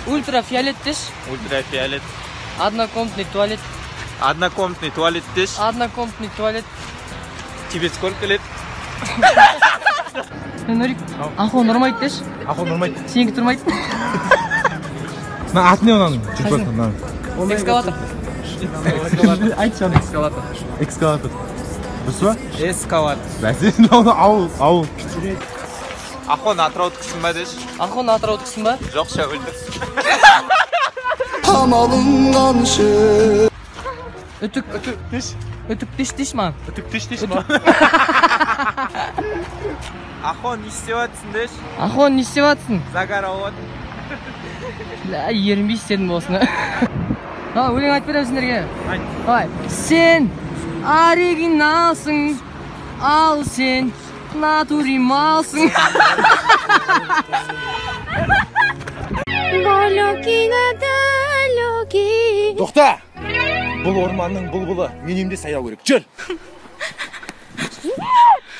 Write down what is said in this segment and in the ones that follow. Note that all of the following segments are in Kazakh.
Ультрафиолет тиш. Ультрафиолет. Однокомнатный туалет. Однокомнатный туалет тиш. Однокомнатный туалет. Тебе сколько лет? Нурик, ахуан урмайды деші. Ахуан урмайды. Сенікі тұрмайды. Аты не онаның? Жүрпесін. Экскаватор. Айтшы оны. Экскаватор. Экскаватор. Дұрыс па? Эскаватор. Бәсен ауыл. Ахуан Атыраудікісің ба деші? Ахуан Атыраудікісің ба? Жоқ, Шәуілдік. Үтік тиш ма? Үтік тиш ма? Ахуан не істеватсың деші? Ахуан не істеватсың? Загар ауат. Ерінбей істедің болсына. Өлең айтып берем сендерге. Айт. Сен оригиналсың, ал сен натурималсың. Тоқта! Бұл орманның бұлбұлы. Мен емде саяу керек. Жүр!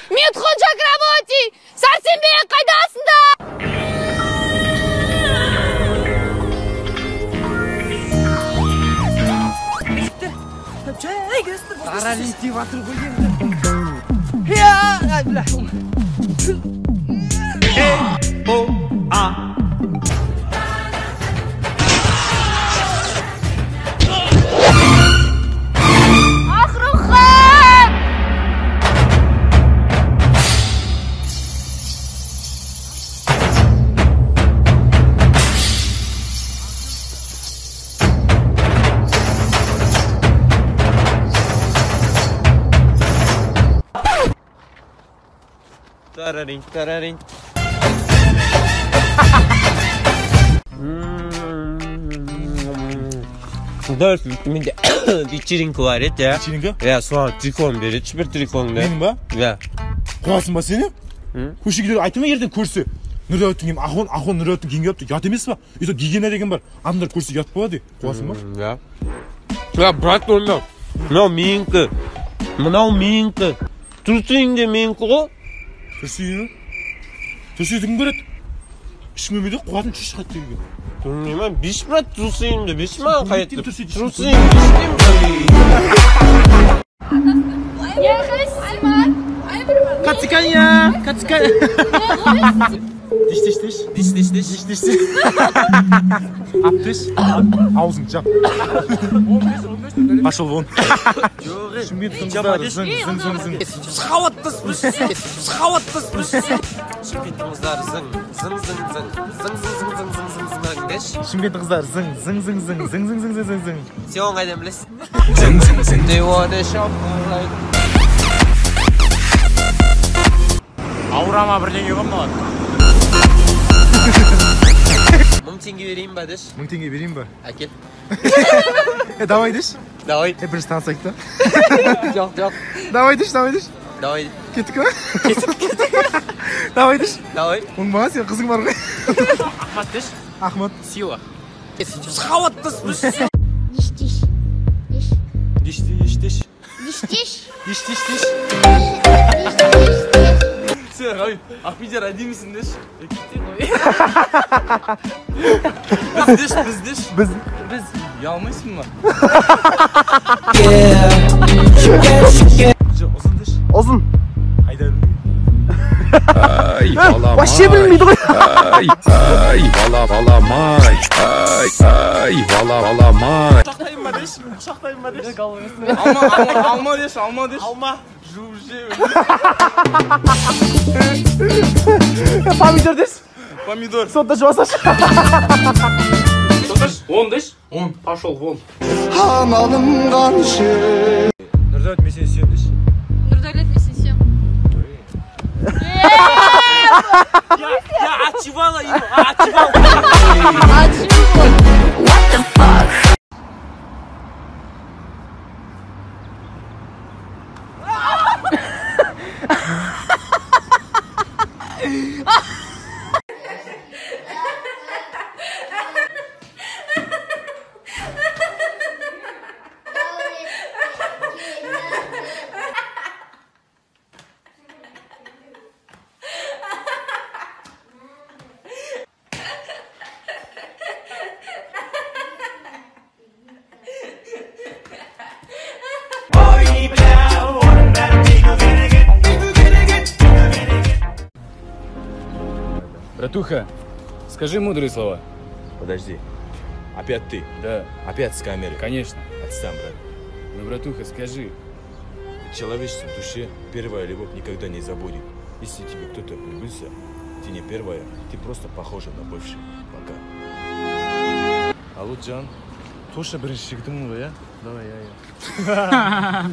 Медхон Чакраборти! Сәрсенбек қайдасында? Қаралетіп атыр қойген. Тарарин. Дұрыс, менде вечеринка бар еді, я? Вечеринка? Я, соған трикон береді, шүпір триконды. Менің ба? Я. Қуасың ба сені? Көшегілер айтыма ерден көрсе. Нұрауыттың кем, ахуан Нұрауыттың кеңге апты. Ят емес ба? Ето гигиена деген бар. Адамдар көрсе ят болады. Қуасың ба? Я. Я, брат, онда. Мынау менікі. Тұрсың де менікі ғой? Тұрсүйді кім көреді? Ішмемеде қуатын шүш қайтты деген. Тұрмеймін, биш брат тұрсың де, биш ма қайтты? Тұрсың, биш Диш. Аптыш. Аузың жап. Пошел вон. Шымкент қыздары зың. Схаваттыспыш. Шымкент қыздары зың. Шымкент қыздары зың. Сен қайдан білесің? Зың. They wanna shop like. Аурама бірдеңе қойма болады. 1000 теңге берейін ба деш? 1000 теңге берейін ба? Әкел. Давай деш. Давай. Бірінші танысайық та. Жоқ. Давай деш. Давай. Кеттік ба? Давай деш. Давай. Оңбаған сен қызың бар ғой. Ахмат деш? Ахмат. Сила. Схаваттыспыш. Диш. Сен ғайып, Ахмедер әдемісің деш? Біз деш? Біз ұялмайсың ба? Ұзын. Айда Баламай. Вообще білмейді ғой. Баламай. Баламай. Құшақтайын ба деш? Алма деш. Алма. Жуып же. Помидор деш. Помидор. Сонда жуасаш. 10 деш? 10. Пошел вон. Нұрдәулет мен сені сүйемін деш. Нұрдәулет мен сені сүйемін. Я отчевала его. Братуха, скажи мудрые слова. Подожди. Опять ты? Да, Опять с камеры? конечно. Отстань, брат. Ну, братуха, скажи. В человеческом душе первая любовь никогда не забудет. Если тебе кто-то влюбился, ты не первая, ты просто похожа на бывшую. Пока. Алло, Джан. Тоша бірінші жігітің ғой, иә? Давай, я.